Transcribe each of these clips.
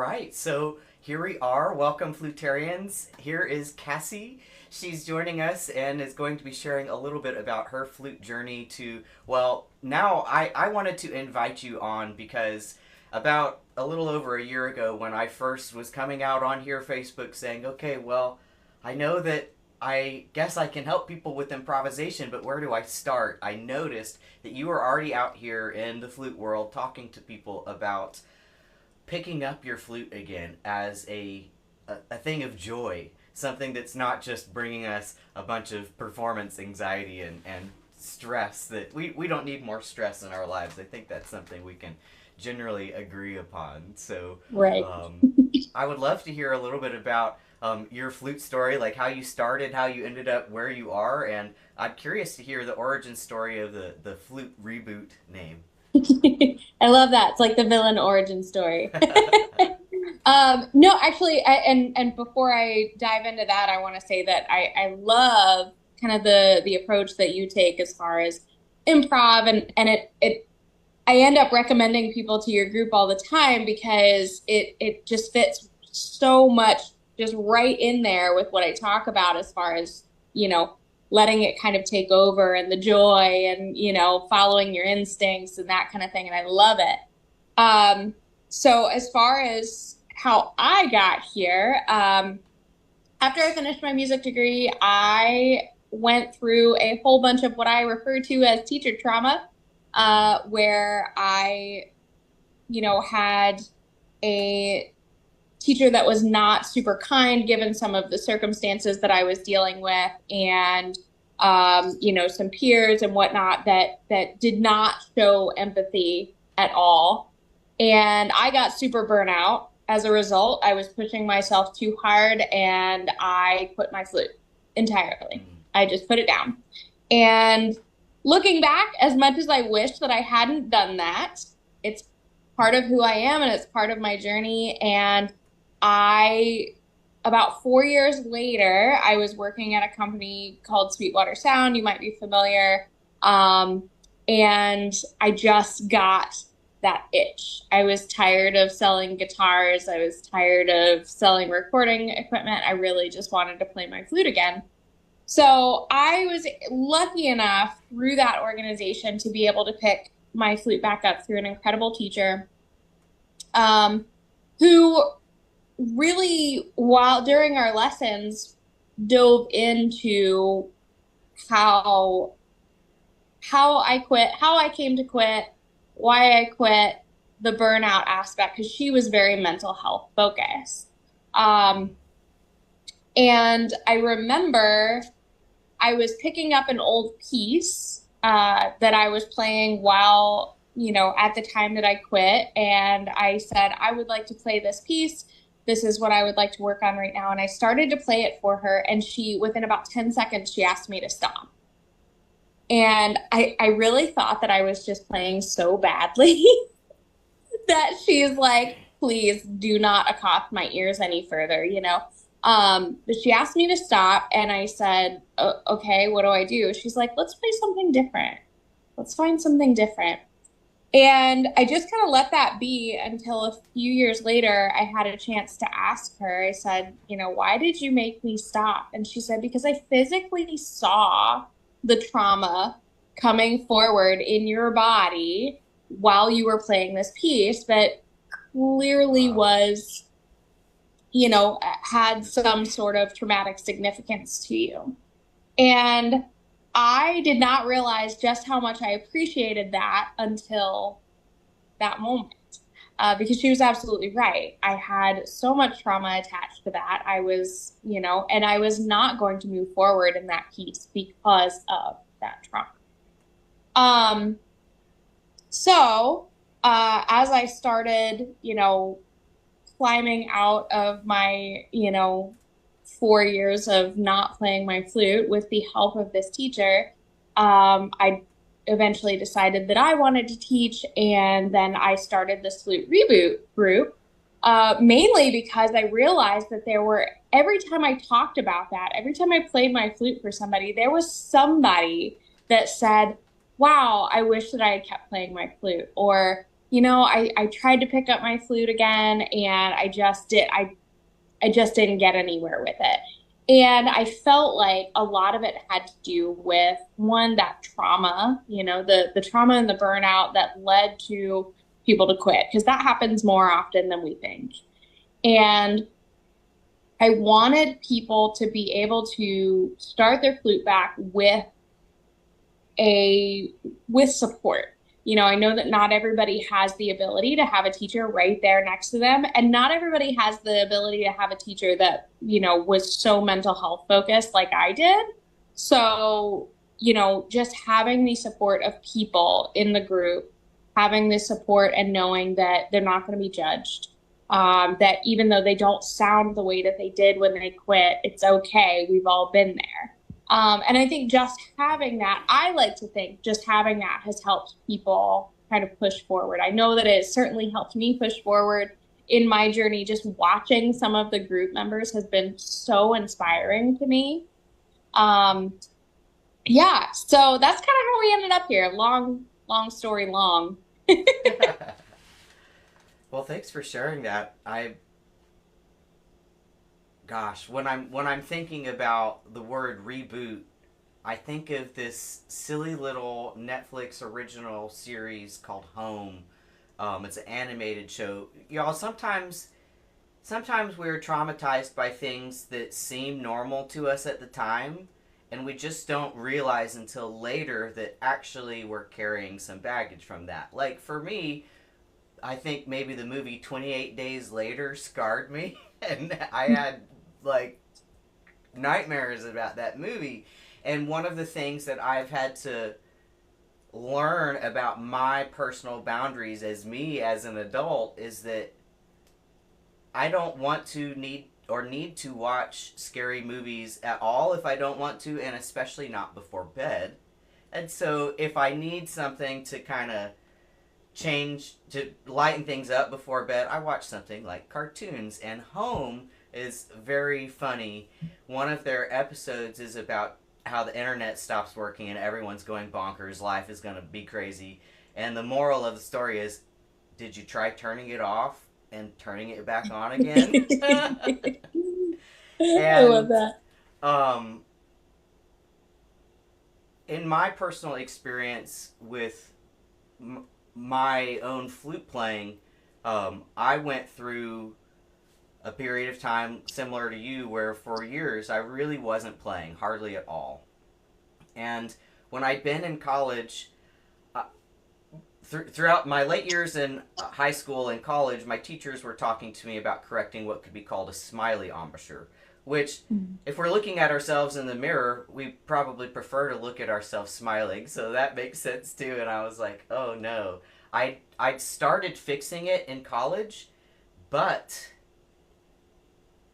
right, so here we are. Welcome, Flutarians. Here is Cassie. She's joining us and is going to be sharing a little bit about her flute journey to, well, now I wanted to invite you on because about a little over a year ago when I first was coming out on here, Facebook, saying, okay, well, I know that I guess I can help people with improvisation, but where do I start? I noticed that you were already out here in the flute world talking to people about picking up your flute again as a thing of joy, something that's not just bringing us a bunch of performance anxiety and stress. That we don't need more stress in our lives. I think that's something we can generally agree upon. So Right. I would love to hear a little bit about your flute story, like how you started, how you ended up where you are, and I'm curious to hear the origin story of the flute reboot name. I love that. It's like the villain origin story. No, actually, and before I dive into that, I want to say that I love kind of the approach that you take as far as improv and it I end up recommending people to your group all the time because it just fits so much just right in there with what I talk about as far as, you know, letting it kind of take over and the joy and, following your instincts and that kind of thing. And I love it. So as far as how I got here, after I finished my music degree, I went through a whole bunch of what I refer to as teacher trauma, where I, had a teacher that was not super kind given some of the circumstances that I was dealing with and some peers and whatnot that did not show empathy at all. And I got super burnout as a result. I was pushing myself too hard and I quit my flute entirely. Mm. I just put it down. And looking back, as much as I wish that I hadn't done that, it's part of who I am and it's part of my journey. And I, about 4 years later, I was working at a company called Sweetwater Sound. You might be familiar. And I just got that itch. I was tired of selling guitars. I was tired of selling recording equipment. I really just wanted to play my flute again. So I was lucky enough through that organization to be able to pick my flute back up through an incredible teacher, who really, while during our lessons, dove into how I quit, how I came to quit, why I quit, the burnout aspect, because she was very mental health focused. And I remember I was picking up an old piece that I was playing while, at the time that I quit. And I said, I would like to play this piece. This is what I would like to work on right now. And I started to play it for her. And within about 10 seconds, she asked me to stop. And I really thought that I was just playing so badly that she's like, please do not accost my ears any further. But she asked me to stop and I said, okay, what do I do? She's like, let's play something different. Let's find something different. And I just kind of let that be until a few years later, I had a chance to ask her. I said, why did you make me stop? And she said, because I physically saw the trauma coming forward in your body while you were playing this piece that clearly was, had some sort of traumatic significance to you. And I did not realize just how much I appreciated that until that moment. Because she was absolutely right. I had so much trauma attached to that. I was, and I was not going to move forward in that piece because of that trauma. So as I started, climbing out of my, 4 years of not playing my flute with the help of this teacher, I eventually decided that I wanted to teach. And then I started this flute reboot group, mainly because I realized that every time I talked about that, every time I played my flute for somebody, there was somebody that said, wow, I wish that I had kept playing my flute. Or I tried to pick up my flute again and I just didn't get anywhere with it. And I felt like a lot of it had to do with one, that trauma, the trauma and the burnout that led to people to quit, because that happens more often than we think. And I wanted people to be able to start their flute back a with support. I know that not everybody has the ability to have a teacher right there next to them, and not everybody has the ability to have a teacher that, was so mental health focused like I did. So, just having the support of people in the group, having the support and knowing that they're not going to be judged, that even though they don't sound the way that they did when they quit, it's okay. We've all been there. And I think just having that, I like to think just having that has helped people kind of push forward. I know that it certainly helped me push forward in my journey. Just watching some of the group members has been so inspiring to me. Yeah, so that's kind of how we ended up here. Long story long. Well, thanks for sharing that. Gosh, when I'm thinking about the word reboot, I think of this silly little Netflix original series called Home. It's an animated show. Y'all, sometimes we're traumatized by things that seem normal to us at the time, and we just don't realize until later that actually we're carrying some baggage from that. Like for me, I think maybe the movie 28 Days Later scarred me, and I had like nightmares about that movie. And one of the things that I've had to learn about my personal boundaries as me as an adult is that I don't want to need to watch scary movies at all if I don't want to, and especially not before bed. And so if I need something to kind of change, to lighten things up before bed, I watch something like cartoons. And Home is very funny. One of their episodes is about how the internet stops working and everyone's going bonkers. Life is going to be crazy. And the moral of the story is, did you try turning it off and turning it back on again? I love And that. um, in my personal experience with my own flute playing, I went through a period of time similar to you where for years I really wasn't playing hardly at all. And when I'd been in college, uh, throughout my late years in high school and college, my teachers were talking to me about correcting what could be called a smiley embouchure, which, if we're looking at ourselves in the mirror, we probably prefer to look at ourselves smiling. So that makes sense too. And I was like, oh no. I'd started fixing it in college, but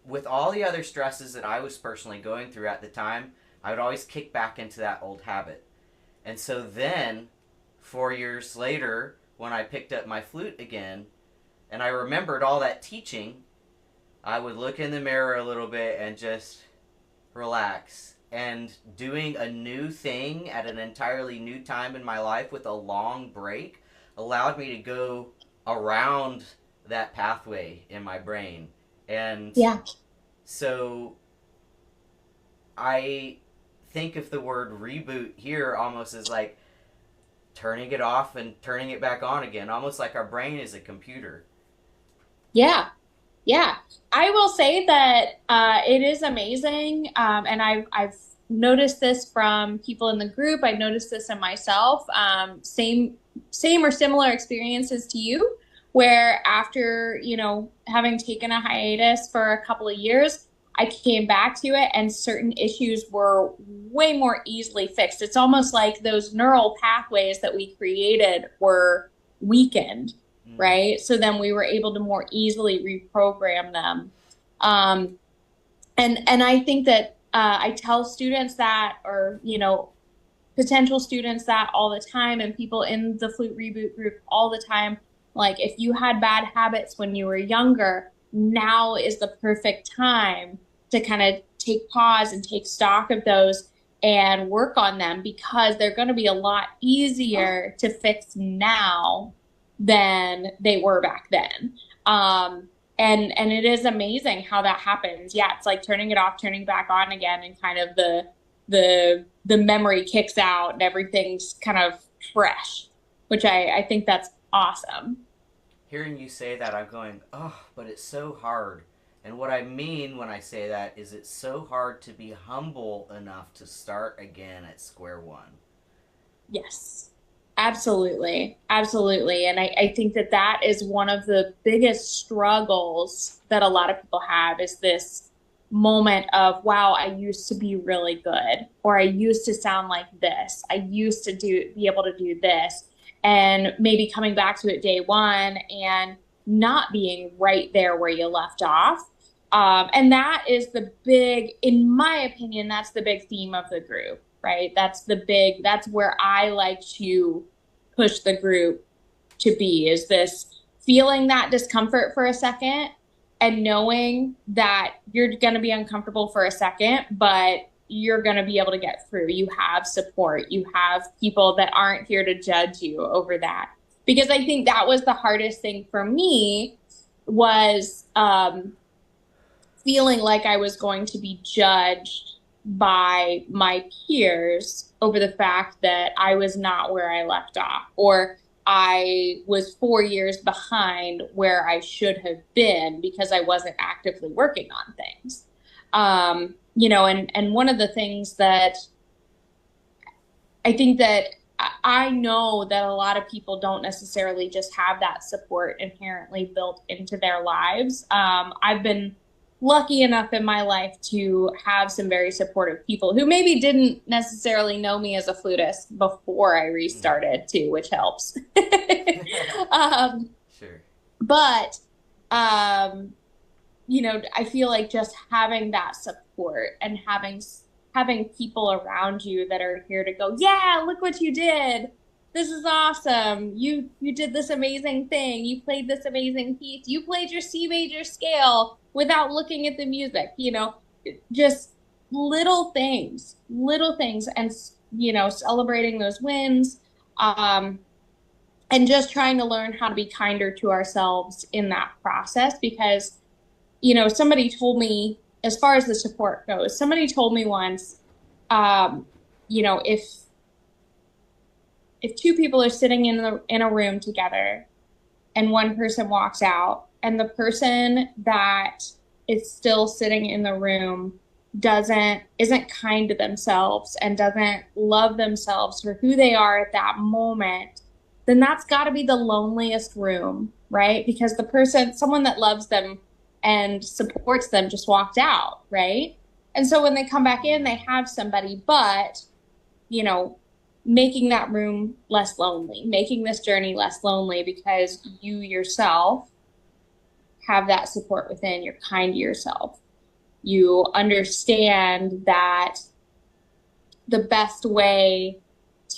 with all the other stresses that I was personally going through at the time, I would always kick back into that old habit. And so then, 4 years later, when I picked up my flute again, and I remembered all that teaching, I would look in the mirror a little bit and just relax. And doing a new thing at an entirely new time in my life with a long break allowed me to go around that pathway in my brain. And Yeah. so I think of the word reboot here almost as like turning it off and turning it back on again, almost like our brain is a computer. Yeah. Yeah, I will say that it is amazing, and I've noticed this from people in the group. I noticed this in myself. Same or similar experiences to you, where after having taken a hiatus for a couple of years, I came back to it, and certain issues were way more easily fixed. It's almost like those neural pathways that we created were weakened, Mm. right? So then we were able to more easily reprogram them. Um, and I think that I tell students that, or potential students that all the time, and people in the Flute Reboot group all the time. Like, if you had bad habits when you were younger, now is the perfect time to kind of take pause and take stock of those and work on them, because they're going to be a lot easier to fix now than they were back then. And it is amazing how that happens. Yeah, it's like turning it off, turning it back on again, and kind of the memory kicks out and everything's kind of fresh, which I think that's awesome. Hearing you say that, I'm going, oh, but it's so hard. And what I mean when I say that is it's so hard to be humble enough to start again at square one. Yes, absolutely. Absolutely. And I think that that is one of the biggest struggles that a lot of people have is this moment of, wow, I used to be really good, or I used to sound like this. I used to be able to do this. And maybe coming back to it day one and not being right there where you left off. And that is the big, in my opinion, that's the big theme of the group, right? That's where I like to push the group to be is this feeling that discomfort for a second and knowing that you're going to be uncomfortable for a second, but you're going to be able to get through. You have support. You have people that aren't here to judge you over that. Because I think that was the hardest thing for me was feeling like I was going to be judged by my peers over the fact that I was not where I left off, or I was 4 years behind where I should have been because I wasn't actively working on things. And one of the things that I think that I know that a lot of people don't necessarily just have that support inherently built into their lives. I've been lucky enough in my life to have some very supportive people who maybe didn't necessarily know me as a flutist before I restarted too, which helps. um, Sure. but I feel like just having that support and having people around you that are here to go, yeah, look what you did. This is awesome. You did this amazing thing. You played this amazing piece. You played your C major scale without looking at the music, just little things and celebrating those wins. And just trying to learn how to be kinder to ourselves in that process because somebody told me, as far as the support goes, somebody told me once, um, if two people are sitting in a room together and one person walks out and the person that is still sitting in the room isn't kind to themselves and doesn't love themselves for who they are at that moment, then that's got to be the loneliest room, right? Because someone that loves them and supports them just walked out, right? And so when they come back in, they have somebody, but, making that room less lonely, making this journey less lonely because you yourself have that support within, you're kind to yourself. You understand that the best way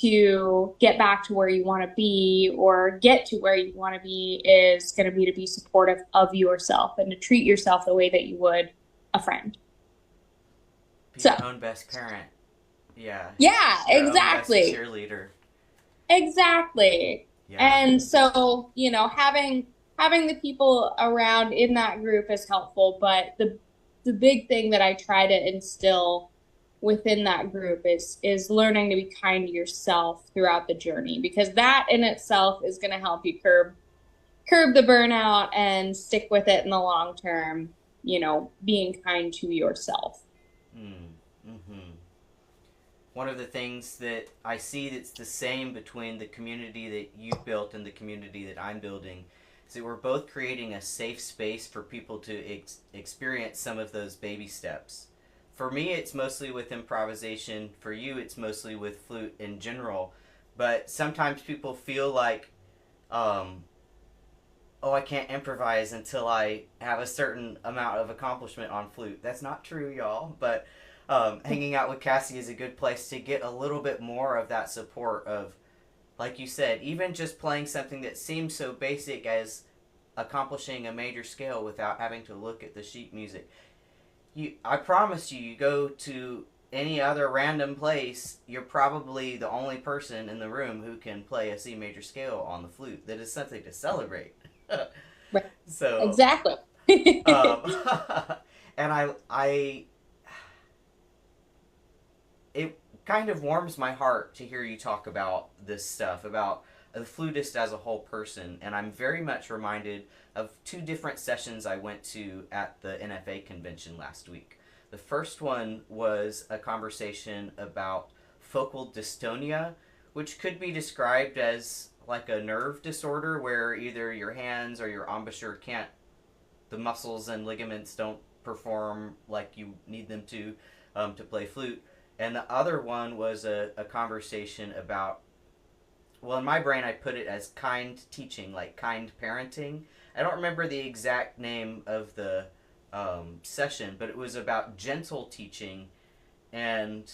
to get back to where you want to be or get to where you want to be is going to be supportive of yourself and to treat yourself the way that you would a friend. Be So, your own best parent. Yeah. yeah, Your own best exactly. cheerleader. Exactly. Yeah. And so, having the people around in that group is helpful, but the big thing that I try to instill within that group is learning to be kind to yourself throughout the journey because that in itself is going to help you curb the burnout and stick with it in the long term, being kind to yourself. Mm. Mm-hmm. One of the things that I see that's the same between the community that you've built and the community that I'm building is that we're both creating a safe space for people to experience some of those baby steps. For me, it's mostly with improvisation. For you, it's mostly with flute in general. But sometimes people feel like, oh, I can't improvise until I have a certain amount of accomplishment on flute. That's not true, y'all. But hanging out with Cassie is a good place to get a little bit more of that support of, like you said, even just playing something that seems so basic as accomplishing a major scale without having to look at the sheet music. I promise you, you go to any other random place, you're probably the only person in the room who can play a C major scale on the flute. That is something to celebrate. Right. So, Exactly. um, and it kind of warms my heart to hear you talk about this stuff, about the flutist as a whole person. And I'm very much reminded of two different sessions I went to at the NFA convention last week. The first one was a conversation about focal dystonia, which could be described as like a nerve disorder where either your hands or your embouchure can't, the muscles and ligaments don't perform like you need them to play flute. And the other one was a conversation about, well, in my brain, I put it as kind teaching, like kind parenting. I don't remember the exact name of the session, but it was about gentle teaching. And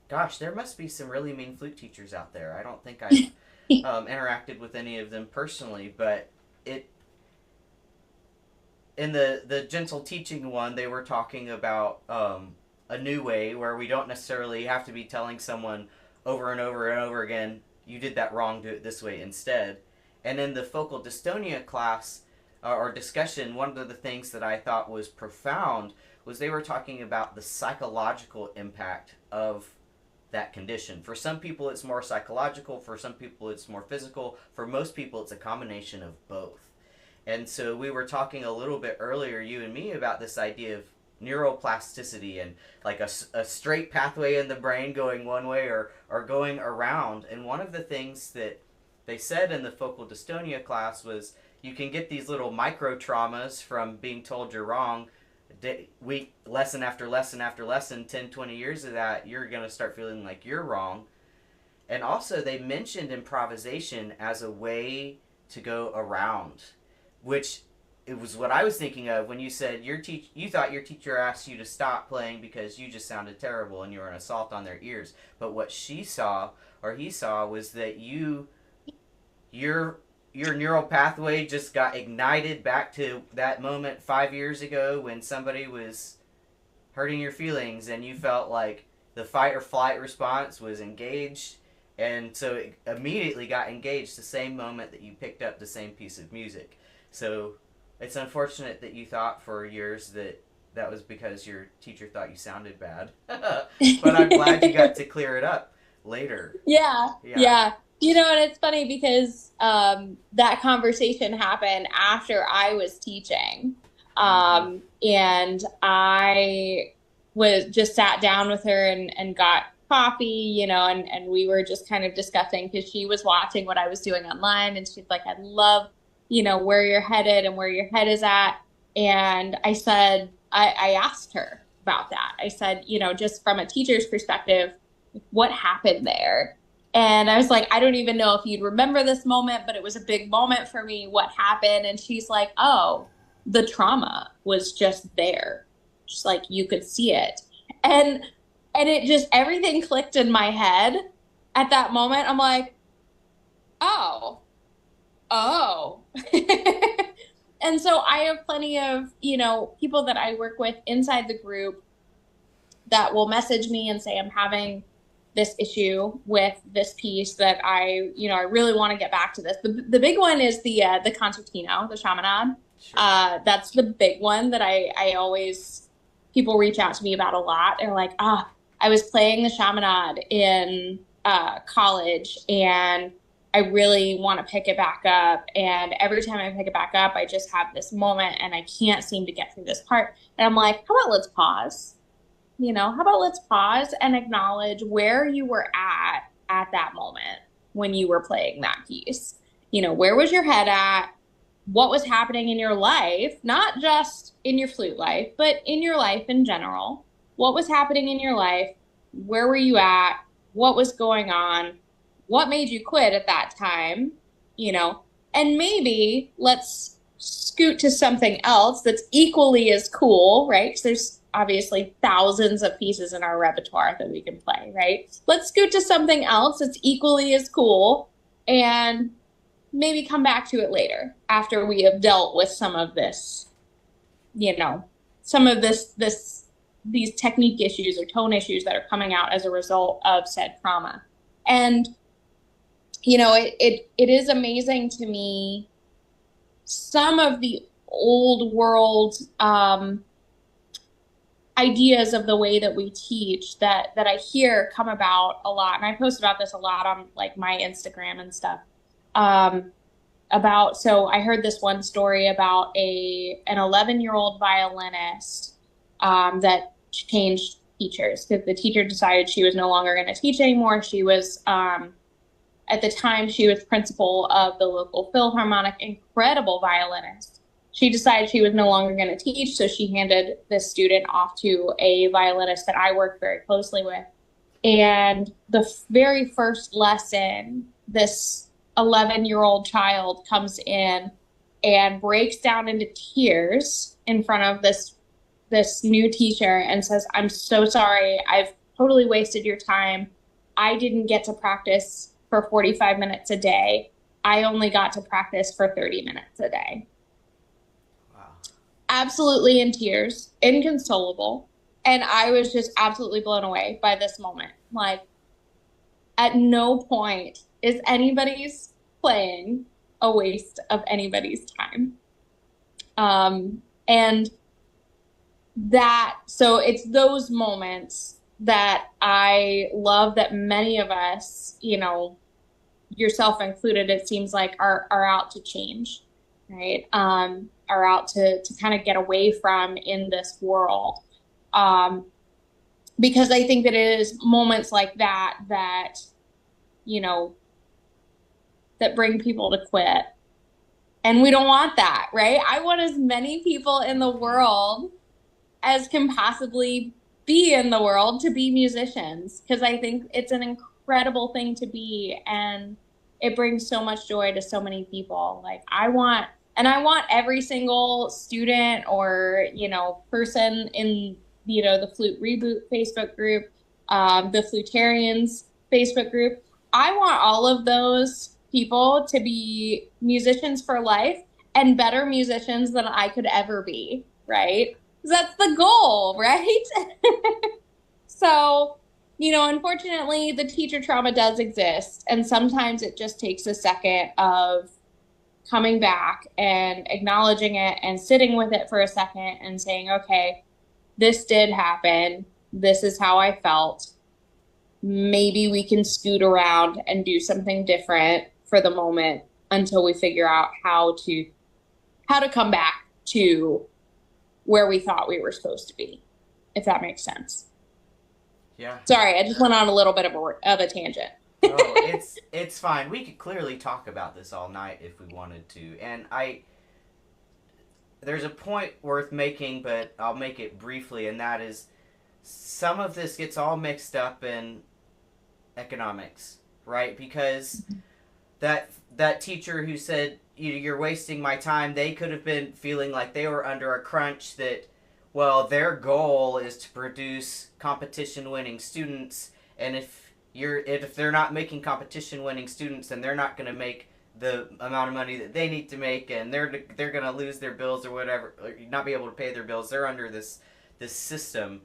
gosh, there must be some really mean flute teachers out there. I don't think I've interacted with any of them personally, but it in the gentle teaching one, they were talking about a new way where we don't necessarily have to be telling someone over and over and over again, you did that wrong, do it this way instead. And in the focal dystonia class or discussion, one of the things that I thought was profound was they were talking about the psychological impact of that condition. For some people, it's more psychological. For some people, it's more physical. For most people, it's a combination of both. And so we were talking a little bit earlier, you and me, about this idea of neuroplasticity and like a straight pathway in the brain going one way or going around. And one of the things that they said in the focal dystonia class was you can get these little micro traumas from being told you're wrong. Week, lesson after lesson after lesson, 10, 20 years of that, you're going to start feeling like you're wrong. And also they mentioned improvisation as a way to go around, which it was what I was thinking of when you said you thought your teacher asked you to stop playing because you just sounded terrible and you were an assault on their ears. But what she saw or he saw was that your neural pathway just got ignited back to that moment 5 years ago when somebody was hurting your feelings and you felt like the fight or flight response was engaged, and so it immediately got engaged the same moment that you picked up the same piece of music. So it's unfortunate that you thought for years that that was because your teacher thought you sounded bad. But I'm glad you got to clear it up later. Yeah, Yeah. yeah. And it's funny because that conversation happened after I was teaching. Mm-hmm. And I was just sat down with her and got coffee, and we were just kind of discussing because she was watching what I was doing online and she's like, I love, where you're headed and where your head is at. And I said, I asked her about that. I said, just from a teacher's perspective, what happened there? And I was like, I don't even know if you'd remember this moment, but it was a big moment for me. What happened? And she's like, oh, the trauma was just there. Just like you could see it. And it just everything clicked in my head at that moment. I'm like, oh, oh. And so I have plenty of, people that I work with inside the group that will message me and say, I'm having this issue with this piece that I really want to get back to this. The big one is the concertino, the chaminade. Sure. That's the big one that I always, people reach out to me about a lot. They're like, I was playing the chaminade in college and I really want to pick it back up. And every time I pick it back up, I just have this moment and I can't seem to get through this part. And I'm like, how about let's pause? How about let's pause and acknowledge where you were at that moment when you were playing that piece. Where was your head at? What was happening in your life, not just in your flute life, but in your life in general? What was happening in your life? Where were you at? What was going on? What made you quit at that time? And maybe let's scoot to something else that's equally as cool, right? So there's obviously thousands of pieces in our repertoire that we can play, right? Let's scoot to something else that's equally as cool and maybe come back to it later after we have dealt with some of this, some of this these technique issues or tone issues that are coming out as a result of said trauma. And, it is amazing to me some of the old world ideas of the way that we teach that I hear come about a lot. And I post about this a lot on like my Instagram and stuff. Um, so I heard this one story about an 11-year-old violinist that changed teachers because the teacher decided she was no longer going to teach anymore. She was at the time she was principal of the local Philharmonic, incredible violinist. She decided she was no longer going to teach, so she handed this student off to a violinist that I worked very closely with. And the very first lesson, this 11-year-old child comes in and breaks down into tears in front of this new teacher and says, "I'm so sorry. I've totally wasted your time. I didn't get to practice for 45 minutes a day. I only got to practice for 30 minutes a day." Wow. Absolutely in tears, inconsolable. And I was just absolutely blown away by this moment. Like, at no point is anybody's playing a waste of anybody's time. And so it's those moments that I love that many of us, yourself included, it seems like are out to change, right? Are out to kind of get away from in this world. Because I think that it is moments like that, that bring people to quit. And we don't want that, right? I want as many people in the world as can possibly be in the world to be musicians, because I think it's an incredible thing to be, and it brings so much joy to so many people. Like, I want every single student or, person in, the Flute Reboot Facebook group, the Flutarians Facebook group. I want all of those people to be musicians for life and better musicians than I could ever be, right? That's the goal, right? So, unfortunately, the teacher trauma does exist. And sometimes it just takes a second of coming back and acknowledging it and sitting with it for a second and saying, okay, this did happen. This is how I felt. Maybe we can scoot around and do something different for the moment until we figure out how to come back to where we thought we were supposed to be, if that makes sense. Yeah. Sorry, I just went on a little bit of a tangent. Oh, it's fine. We could clearly talk about this all night if we wanted to. And there's a point worth making, but I'll make it briefly, and that is some of this gets all mixed up in economics, right? Because that teacher who said, "You're wasting my time," they could have been feeling like they were under a crunch that, well, their goal is to produce competition-winning students, and if they're not making competition-winning students, then they're not going to make the amount of money that they need to make, and they're going to lose their bills or whatever, or not be able to pay their bills. They're under this system,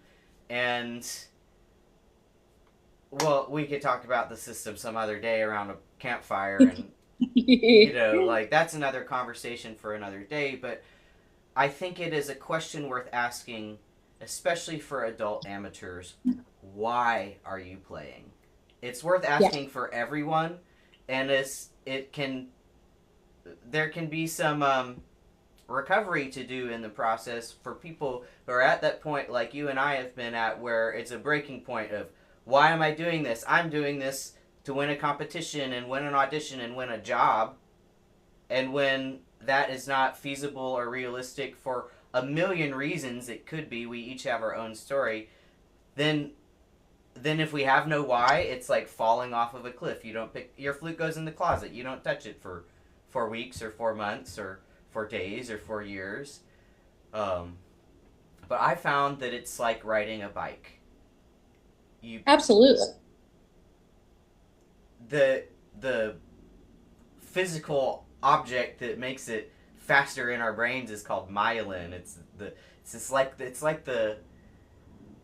and well, we could talk about the system some other day around a campfire, and like that's another conversation for another day. But I think it is a question worth asking, especially for adult amateurs. Why are you playing? It's worth asking for everyone, and there can be some recovery to do in the process for people who are at that point like you and I have been at, where it's a breaking point of, why am I doing this? I'm doing this to win a competition and win an audition and win a job. And when that is not feasible or realistic for a million reasons, it could be, we each have our own story, then if we have no why, it's like falling off of a cliff. You don't pick, your flute goes in the closet. You don't touch it for 4 weeks or 4 months or 4 days or 4 years. But I found that it's like riding a bike. Absolutely. The physical object that makes it faster in our brains is called myelin. It's like the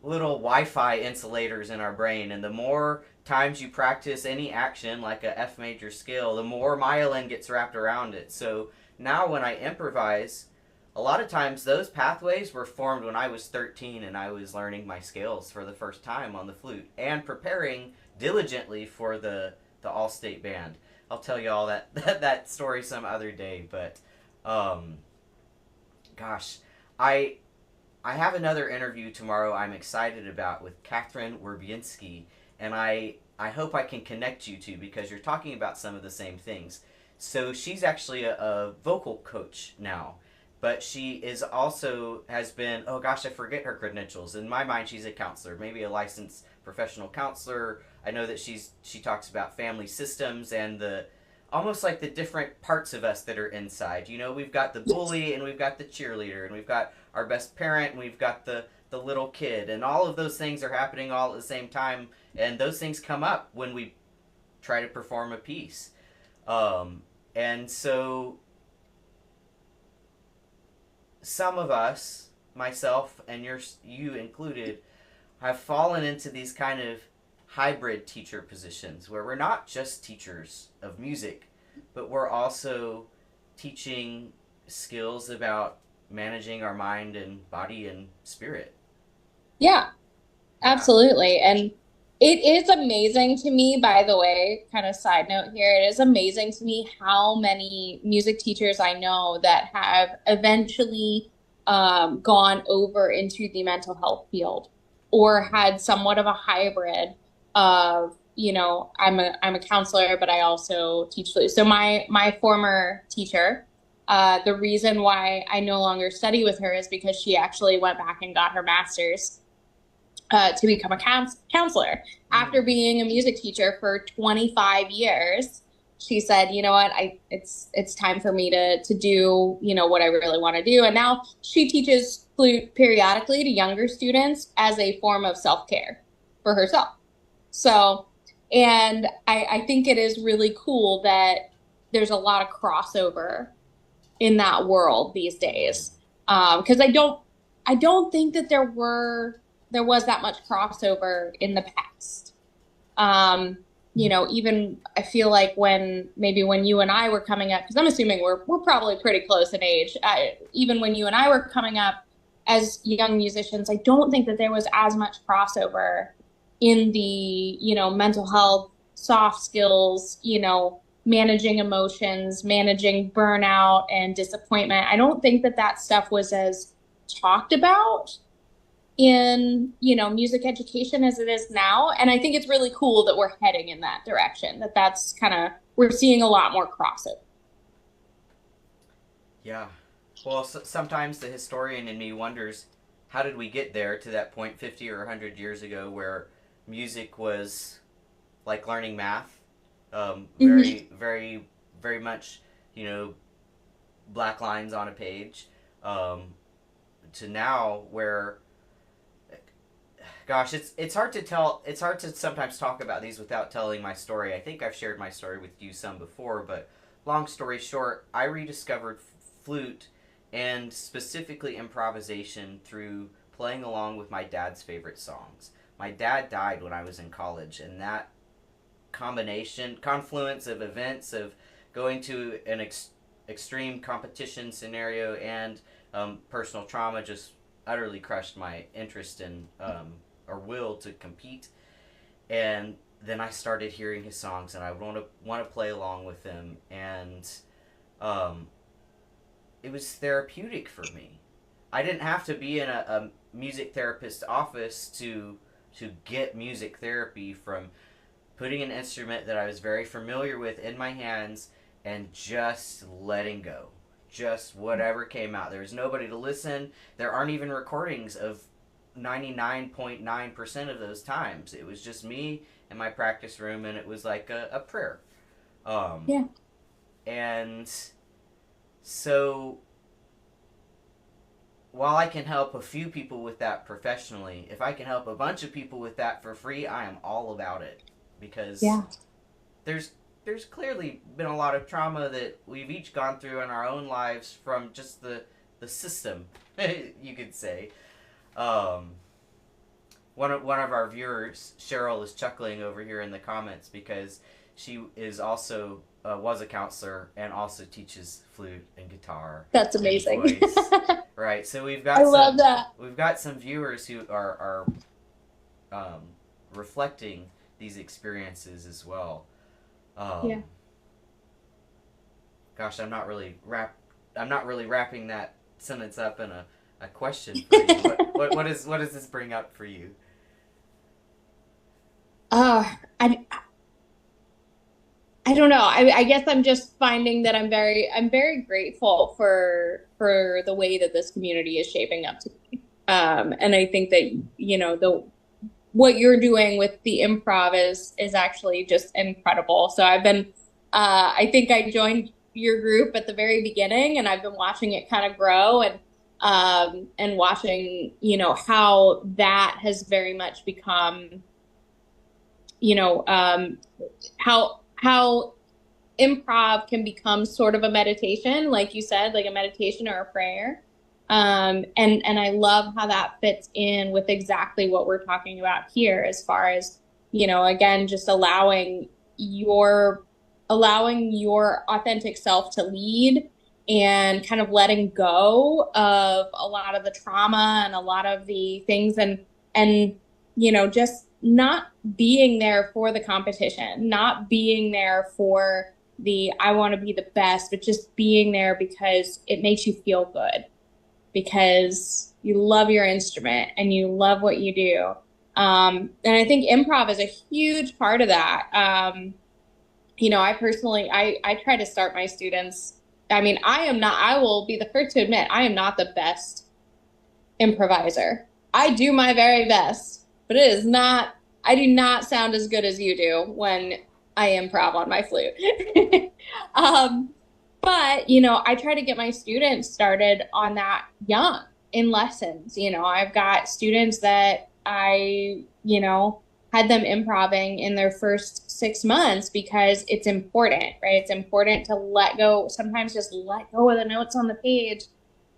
little Wi-Fi insulators in our brain, and the more times you practice any action like a F major scale, the more myelin gets wrapped around it. So now when I improvise, a lot of times those pathways were formed when I was 13 and I was learning my scales for the first time on the flute and preparing diligently for the all-state band. I'll tell you all that story some other day, but um, gosh, I I have another interview tomorrow I'm excited about with Catherine Werbinsky, and I hope I can connect you two because you're talking about some of the same things. So she's actually a vocal coach now, but she is also has been, oh gosh, I forget her credentials. In my mind, she's a counselor, maybe a licensed professional counselor. I know that she talks about family systems and the almost like the different parts of us that are inside. You know, we've got the bully and we've got the cheerleader and we've got our best parent and we've got the little kid, and all of those things are happening all at the same time, and those things come up when we try to perform a piece. And so some of us, myself and you included, have fallen into these kind of hybrid teacher positions where we're not just teachers of music, but we're also teaching skills about managing our mind and body and spirit. Yeah, Yeah. absolutely. And it is amazing to me, by the way, kind of side note here, it is amazing to me how many music teachers I know that have eventually gone over into the mental health field or had somewhat of a hybrid of, I'm a counselor, but I also teach flute. So my former teacher, the reason why I no longer study with her is because she actually went back and got her master's to become a counselor. After Mm. being a music teacher for 25 years, she said, "You know what? It's time for me to do, what I really want to do." And now she teaches flute periodically to younger students as a form of self-care for herself. So, and I think it is really cool that there's a lot of crossover in that world these days. Because I don't think that there was that much crossover in the past. Um, even I feel like when you and I were coming up, because I'm assuming we're probably pretty close in age. Even when you and I were coming up as young musicians, I don't think that there was as much crossover in the mental health, soft skills, managing emotions, managing burnout and disappointment. I don't think that that stuff was as talked about in, music education as it is now. And I think it's really cool that we're heading in that direction, that's kind of, we're seeing a lot more crossover. Yeah. Well, sometimes the historian in me wonders, how did we get there to that point 50 or 100 years ago where music was like learning math? Hmm. Very, very, very much, you know, black lines on a page, um, to now where, gosh, it's hard to tell. It's hard to sometimes talk about these without telling my story. I think I've shared my story with you some before, but long story short, I rediscovered flute and specifically improvisation through playing along with my dad's favorite songs. My dad died when I was in college, and that confluence of events of going to an extreme competition scenario and personal trauma just utterly crushed my interest in or will to compete. And then I started hearing his songs, and I want to play along with him, and um, it was therapeutic for me. I didn't have to be in a music therapist's office to get music therapy from putting an instrument that I was very familiar with in my hands and just letting go. Just whatever came out. There was nobody to listen. There aren't even recordings of 99.9% of those times. It was just me in my practice room, and it was like a prayer. Um, Yeah. and so while I can help a few people with that professionally, if I can help a bunch of people with that for free, I am all about it because Yeah. there's there's clearly been a lot of trauma that we've each gone through in our own lives from just the system, you could say. Um, one of our viewers, Cheryl, is chuckling over here in the comments because she is also was a counselor and also teaches flute and guitar That's and amazing. voice. Right. So I love that. we've got some viewers who are um, reflecting these experiences as well. Yeah. Um, gosh, I'm not really wrapping that sentence up in a question for you. What does this bring up for you? Uh, I I don't know. I guess I'm just finding that I'm very grateful for the way that this community is shaping up to be. And I think that, the what you're doing with the improv is actually just incredible. So I think I joined your group at the very beginning, and I've been watching it kind of grow, and watching, how that has very much become, you know, how improv can become sort of a meditation, like you said, like a meditation or a prayer. And I love how that fits in with exactly what we're talking about here, as far as, again, just allowing your authentic self to lead, and kind of letting go of a lot of the trauma and a lot of the things, and just not being there for the competition, not being there for the I want to be the best, but just being there because it makes you feel good, because you love your instrument and you love what you do. And I think improv is a huge part of that. I personally, I try to start my students. I mean, I will be the first to admit, I am not the best improviser. I do my very best, but I do not sound as good as you do when I improv on my flute. um, but, I try to get my students started on that young in lessons. I've got students that had them improving in their first 6 months, because it's important, right? It's important to let go, sometimes just let go of the notes on the page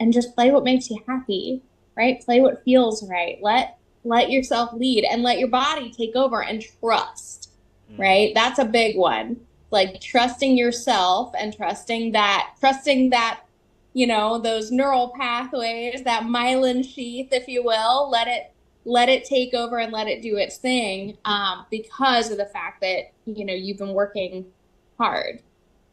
and just play what makes you happy, right? Play what feels right. Let yourself lead, and let your body take over, and trust, Mm. right? That's a big one. Like trusting yourself, and trusting that, those neural pathways, that myelin sheath, if you will, let it take over and let it do its thing, because of the fact that, you've been working hard,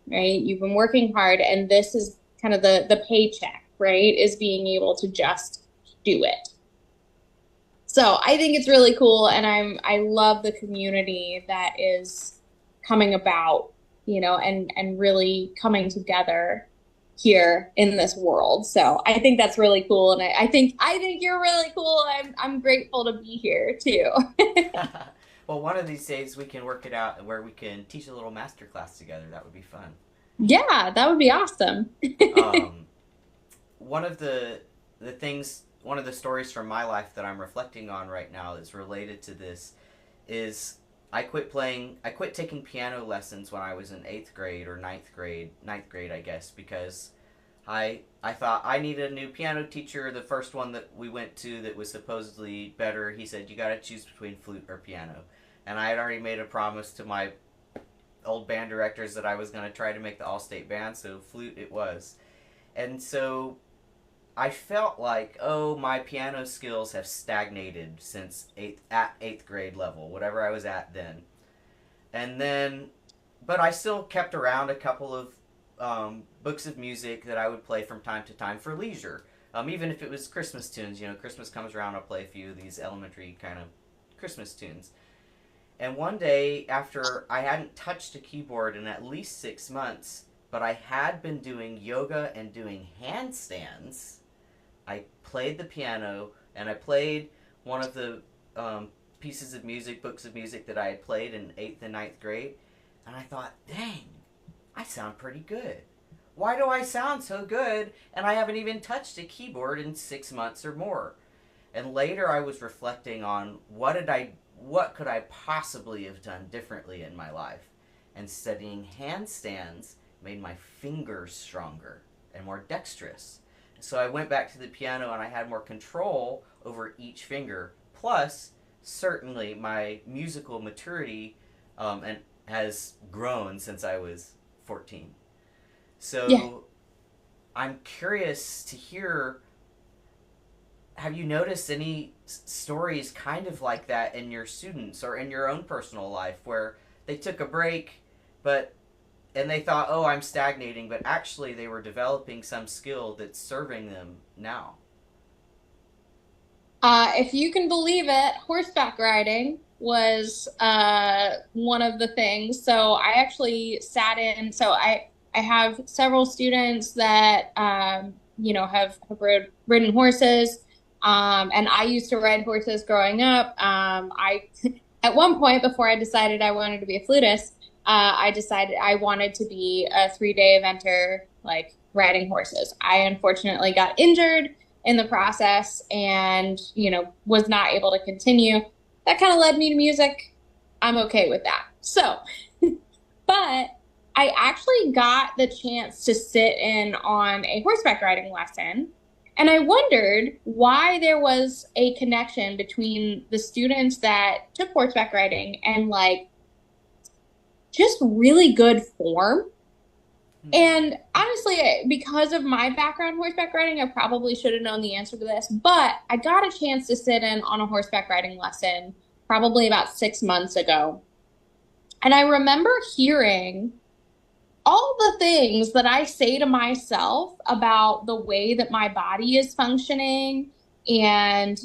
right? You've been working hard, and this is kind of the paycheck, right? Is being able to just do it. So I think it's really cool, and I love the community that is coming about, and really coming together here in this world. So I think that's really cool, and I think you're really cool. I'm grateful to be here too. Well, one of these days we can work it out where we can teach a little master class together. That would be fun. Yeah, that would be awesome. Um, one of the things, one of the stories from my life that I'm reflecting on right now that's related to this is I quit taking piano lessons when I was in 8th grade or ninth grade, I guess, because I thought I needed a new piano teacher. The first one that we went to that was supposedly better, he said, you got to choose between flute or piano. And I had already made a promise to my old band directors that I was going to try to make the all-state band, so flute it was. And so I felt like, oh, my piano skills have stagnated since eighth grade level, whatever I was at then. And then, but I still kept around a couple of books of music that I would play from time to time for leisure. Even if it was Christmas tunes, Christmas comes around, I'll play a few of these elementary kind of Christmas tunes. And one day, after I hadn't touched a keyboard in at least 6 months, but I had been doing yoga and doing handstands, I played the piano, and I played one of the pieces of music, books of music that I had played in 8th and ninth grade, and I thought, dang, I sound pretty good. Why do I sound so good and I haven't even touched a keyboard in 6 months or more? And later I was reflecting on what could I possibly have done differently in my life? And studying handstands made my fingers stronger and more dexterous. So I went back to the piano and I had more control over each finger. Plus, certainly my musical maturity and has grown since I was 14. Yeah. So I'm curious to hear, have you noticed any stories kind of like that in your students or in your own personal life where they took a break but and they thought, "Oh, I'm stagnating," but actually they were developing some skill that's serving them now? If you can believe it, horseback riding was one of the things. So I actually sat in. So I have several students that have ridden horses, and I used to ride horses growing up. I at one point before I decided I wanted to be a flutist, I decided I wanted to be a 3-day eventer, like riding horses. I unfortunately got injured in the process and, was not able to continue. That kind of led me to music. I'm okay with that. So, but I actually got the chance to sit in on a horseback riding lesson. And I wondered why there was a connection between the students that took horseback riding and like just really good form. Hmm. And honestly, because of my background horseback riding, I probably should have known the answer to this, but I got a chance to sit in on a horseback riding lesson probably about 6 months ago. And I remember hearing all the things that I say to myself about the way that my body is functioning and,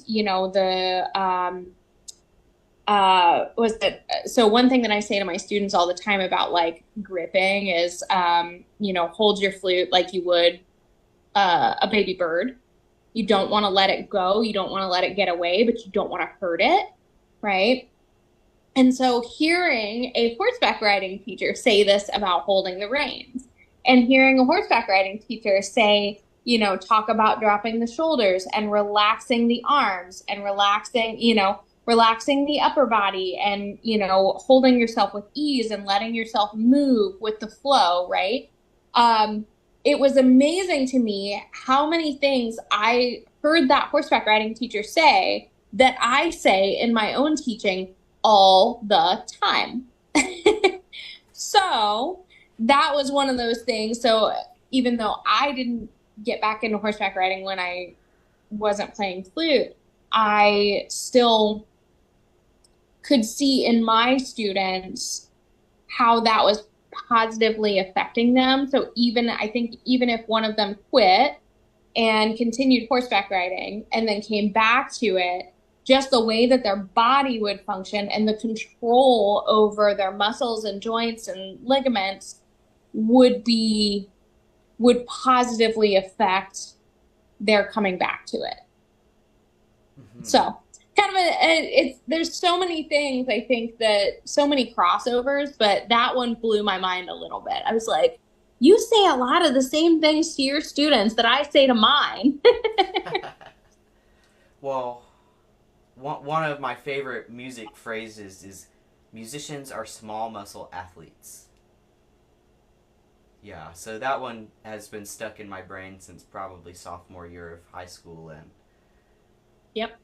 was that so one thing that I say to my students all the time about like gripping is hold your flute like you would a baby bird. You don't want to let it go, you don't want to let it get away, but you don't want to hurt it, right? And so hearing a horseback riding teacher say this about holding the reins and hearing a horseback riding teacher say, talk about dropping the shoulders and relaxing the arms and relaxing the upper body and, holding yourself with ease and letting yourself move with the flow, right? It was amazing to me how many things I heard that horseback riding teacher say that I say in my own teaching all the time. So that was one of those things. So even though I didn't get back into horseback riding when I wasn't playing flute, I still could see in my students how that was positively affecting them. So I think even if one of them quit and continued horseback riding and then came back to it, just the way that their body would function and the control over their muscles and joints and ligaments would be would positively affect their coming back to it. Hmm. So kind of it's there's so many things I think that so many crossovers, but that one blew my mind a little bit. I was like, you say a lot of the same things to your students that I say to mine. Well, one of my favorite music phrases is musicians are small muscle athletes. Yeah, so that one has been stuck in my brain since probably sophomore year of high school, and Yep.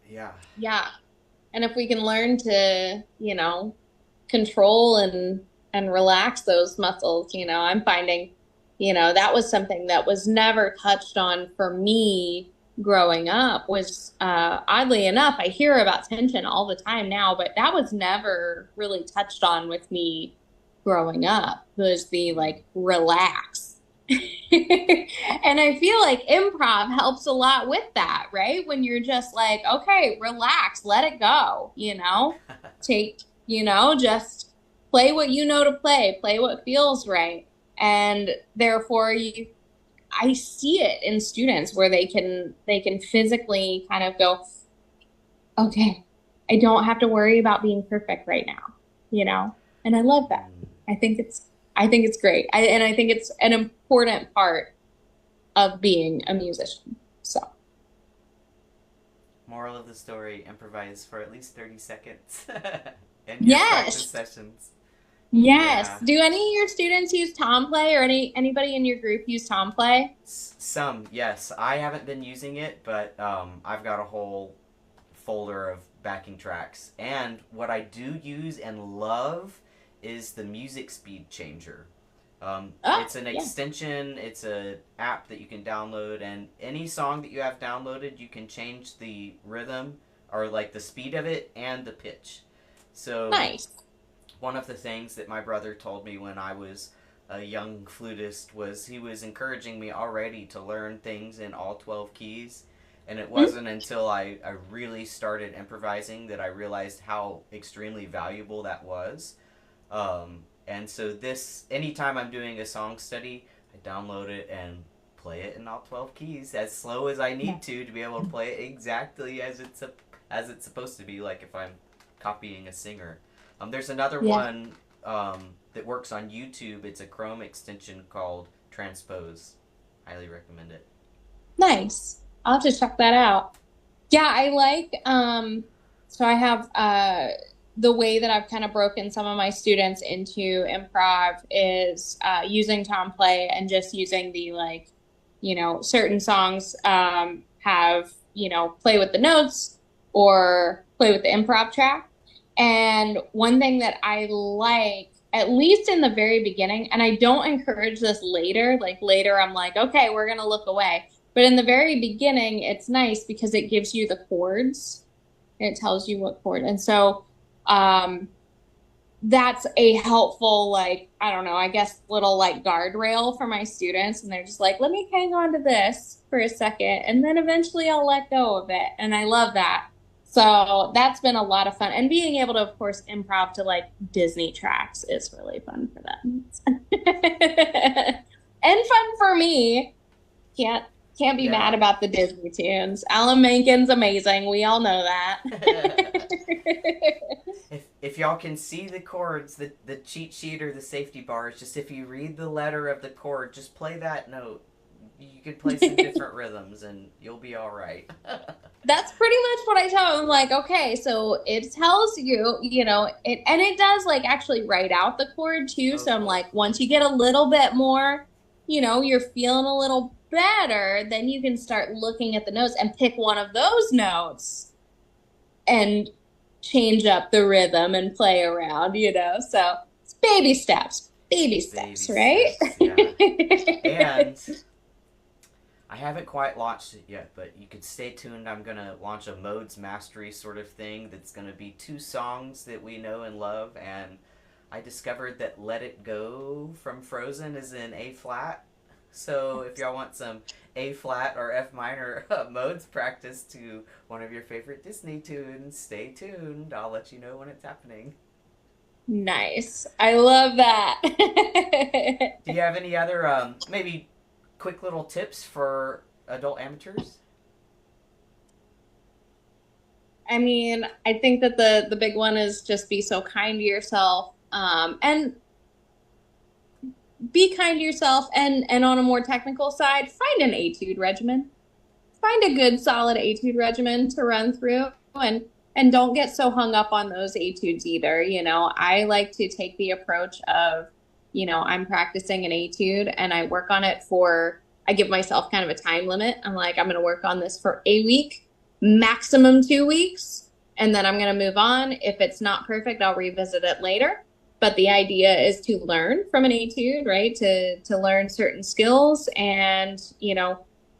yeah. Yeah. And if we can learn to, control and relax those muscles, I'm finding, that was something that was never touched on for me growing up was oddly enough, I hear about tension all the time now, but that was never really touched on with me growing up was the like relax. And I feel like improv helps a lot with that, right? When you're just like, okay, relax, let it go, take, just play what you know to play what feels right. And therefore I see it in students where they can physically kind of go, okay, I don't have to worry about being perfect right now, you know? And I love that. Mm. I think it's I think it's great. And I think it's an important part of being a musician. So, Moral of the story: improvise for at least 30 seconds in your practice yes. sessions. Yes. Yeah. Do any of your students use Tom Play or anybody in your group use Tom Play? Some, yes. I haven't been using it, but I've got a whole folder of backing tracks. And what I do use and love is the music speed changer. It's an Yeah. extension. It's a app that you can download, and any song that you have downloaded, you can change the rhythm or like the speed of it and the pitch. So Nice. one of the things that my brother told me when I was a young flutist was he was encouraging me already to learn things in all 12 keys. And it Mhm. wasn't until I really started improvising that I realized how extremely valuable that was. And so this, anytime I'm doing a song study, I download it and play it in all 12 keys as slow as I Yeah. need to be able to play it exactly as it's supposed to be, like if I'm copying a singer. There's another Yeah. one that works on YouTube. It's a Chrome extension called Transpose. Highly recommend it. Nice. I'll have to check that out. Yeah, I like so I have the way that I've kind of broken some of my students into improv is using Tom Play and just using the like, certain songs have, play with the notes or play with the improv track. And one thing that I like, at least in the very beginning, and I don't encourage this later, like later I'm like, okay, we're gonna look away. But in the very beginning, it's nice because it gives you the chords. It tells you what chord. And so um, that's a helpful, like, I don't know, I guess little like guardrail for my students. And they're just like, let me hang on to this for a second. And then eventually I'll let go of it. And I love that. So that's been a lot of fun. And being able to, of course, improv to like Disney tracks is really fun for them. And fun for me. Can't can't be mad Yeah. about the Disney tunes. Alan Menken's amazing. We all know that. If y'all can see the chords, the cheat sheet or the safety bars, just if you read the letter of the chord, just play that note. You could play some different rhythms and you'll be all right. That's pretty much what I tell them. Like, okay, so it tells you, it, and it does like actually write out the chord too. Oh, So I'm cool. like, once you get a little bit more, you're feeling a little better, then you can start looking at the notes and pick one of those notes and change up the rhythm and play around. So it's baby Baby steps, right? steps, yeah. And I haven't quite launched it yet, but you could stay tuned. I'm going to launch a modes mastery sort of thing that's going to be two songs that we know and love. And I discovered that Let It Go from Frozen is in A flat. So if y'all want some A flat or F minor modes practice to one of your favorite Disney tunes, stay tuned. I'll let you know when it's happening. Nice. I love that. Do you have any other maybe quick little tips for adult amateurs? I mean, I think that the big one is just be so kind to yourself. And be kind to yourself and on a more technical side, find an etude regimen. Find a good solid etude regimen to run through and don't get so hung up on those etudes either. I like to take the approach of, I'm practicing an etude and I work on it I give myself kind of a time limit. I'm like, I'm going to work on this for a week, maximum 2 weeks, and then I'm going to move on. If it's not perfect, I'll revisit it later. But the idea is to learn from an etude, right? To learn certain skills and,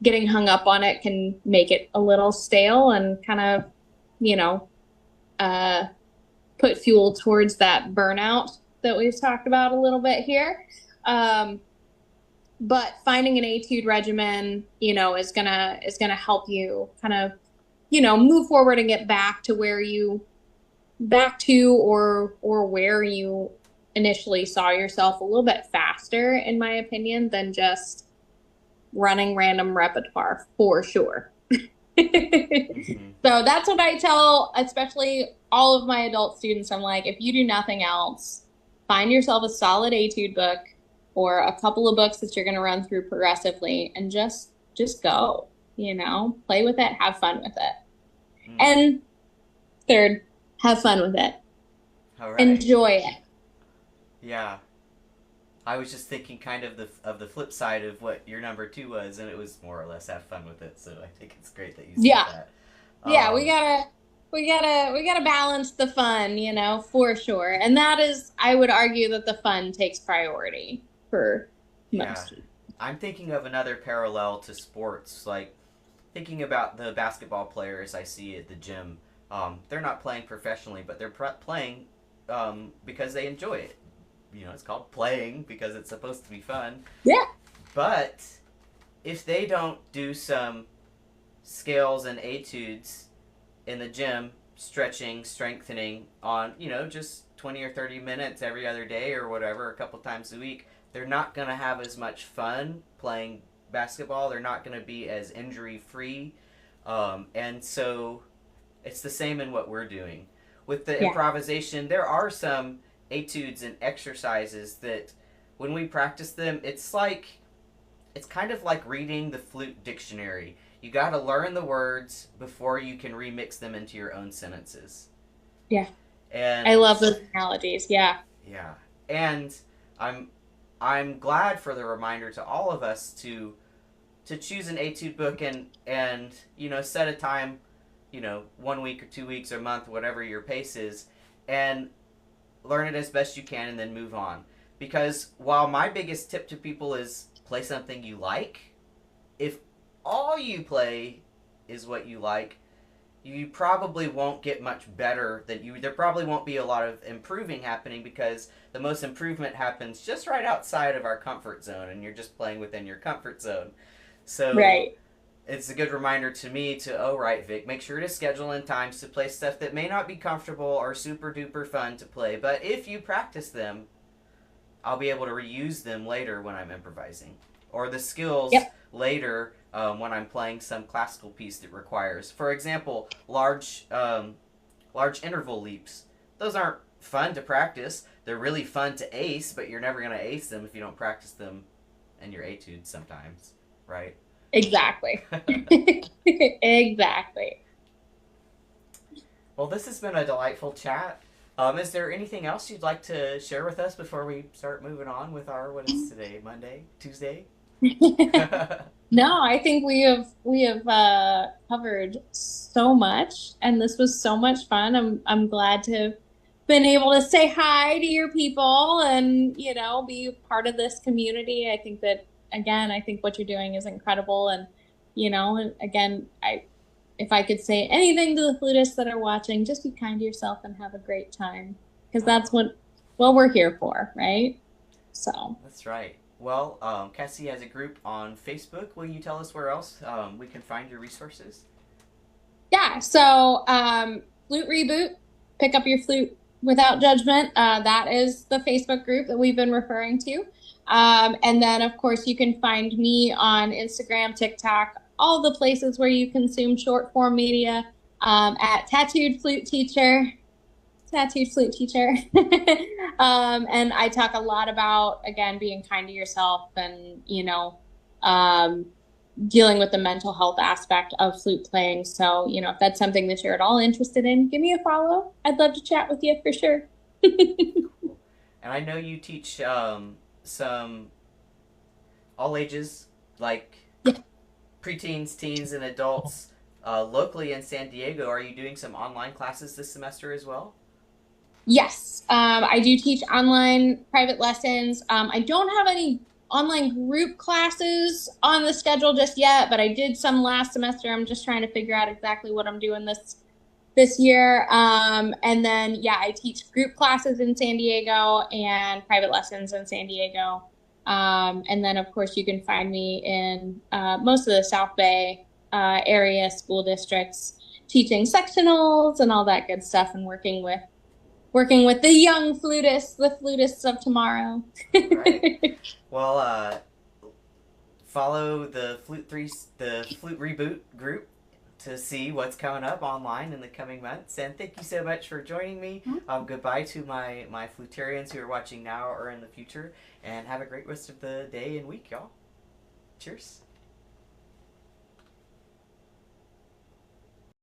getting hung up on it can make it a little stale and kind of, you know, uh, put fuel towards that burnout that we've talked about a little bit here. But finding an etude regimen, is gonna help you kind of, move forward and get back to or where you initially saw yourself a little bit faster, in my opinion, than just running random repertoire for sure. Mm-hmm. So that's what I tell, especially all of my adult students. I'm like, if you do nothing else, find yourself a solid etude book or a couple of books that you're going to run through progressively and just go, play with it, have fun with it. Mm. And third, have fun with it. All right. Enjoy it. Yeah. I was just thinking kind of the flip side of what your number two was, and it was more or less have fun with it. So I think it's great that you said Yeah. that. Yeah, we Um, gotta we gotta balance the fun, for sure. And that is, I would argue that the fun takes priority for Yeah. most. I'm thinking of another parallel to sports, like thinking about the basketball players I see at the gym. They're not playing professionally, but they're playing because they enjoy it. It's called playing because it's supposed to be fun. Yeah. But if they don't do some scales and etudes in the gym, stretching, strengthening on, just 20 or 30 minutes every other day or whatever, a couple times a week, they're not going to have as much fun playing basketball. They're not going to be as injury free. And so it's the same in what we're doing. With the Yeah. improvisation, there are some etudes and exercises that when we practice them, it's kind of like reading the flute dictionary. You got to learn the words before you can remix them into your own sentences. Yeah. I And love those analogies. Yeah. yeah, and I'm I'm glad for the reminder to all of us to choose an etude book and set a time, 1 week or 2 weeks or a month, whatever your pace is, and learn it as best you can and then move on. Because while my biggest tip to people is play something you like, if all you play is what you like, you probably won't get much better than you. There probably won't be a lot of improving happening because the most improvement happens just right outside of our comfort zone, and you're just playing within your comfort zone. So Right. it's a good reminder to me to, oh, right, Vic, make sure to schedule in times to play stuff that may not be comfortable or super duper fun to play, but if you practice them, I'll be able to reuse them later when I'm improvising. Or the skills Yep. later when I'm playing some classical piece that requires, for example, large interval leaps. Those aren't fun to practice. They're really fun to ace, but you're never going to ace them if you don't practice them in your etudes sometimes, right? Exactly. Exactly. Well, this has been a delightful chat. Is there anything else you'd like to share with us before we start moving on with our, what is today, Monday? Tuesday? No, I think we have covered so much, and this was so much fun. I'm glad to have been able to say hi to your people and be part of this community. I think that again, I think what you're doing is incredible, and and again, I if I could say anything to the flutists that are watching, just be kind to yourself and have a great time because that's Oh, what we're here for, right? So. that's right. Well, Cassie has a group on Facebook. Will you tell us where else we can find your resources? Yeah, so Flute Reboot, pick up your flute without judgment. That is the Facebook group that we've been referring to. And then, of course, you can find me on Instagram, TikTok, all the places where you consume short form media at Tattooed Flute Teacher. And I talk a lot about, again, being kind to yourself and, um, dealing with the mental health aspect of flute playing. So, if that's something that you're at all interested in, give me a follow. I'd love to chat with you for sure. Cool. And I know you teach some all ages, like Yeah. preteens, teens, and adults locally in San Diego. Are you doing some online classes this semester as well? Yes, I do teach online private lessons. I don't have any online group classes on the schedule just yet, but I did some last semester. I'm just trying to figure out exactly what I'm doing this year. And then yeah, I teach group classes in San Diego and private lessons in San Diego. And then of course you can find me in most of the South Bay area school districts teaching sectionals and all that good stuff and working with the young flutists, the flutists of tomorrow. Right. Well, follow the Flute Reboot group to see what's coming up online in the coming months. And thank you so much for joining me. Goodbye to my Flutarians who are watching now or in the future. And have a great rest of the day and week, y'all. Cheers.